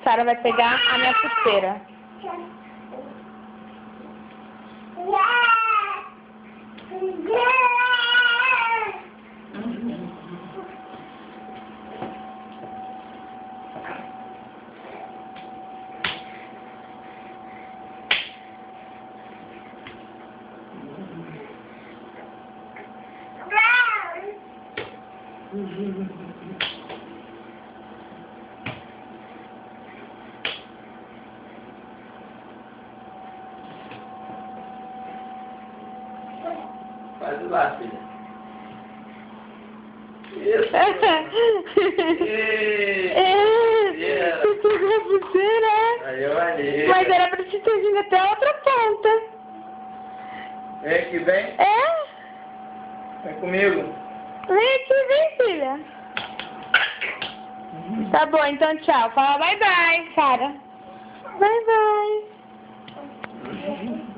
Sara vai pegar a minha pulseira. Faz lá, filha. Isso. Você pegou a pulseira? Aí eu ali. Mas era pra te ter vindo até a outra ponta. Vem aqui, vem. É? Vem comigo. Vem aqui, vem, filha. Tá bom, então tchau. Fala bye bye, Sara. Bye bye.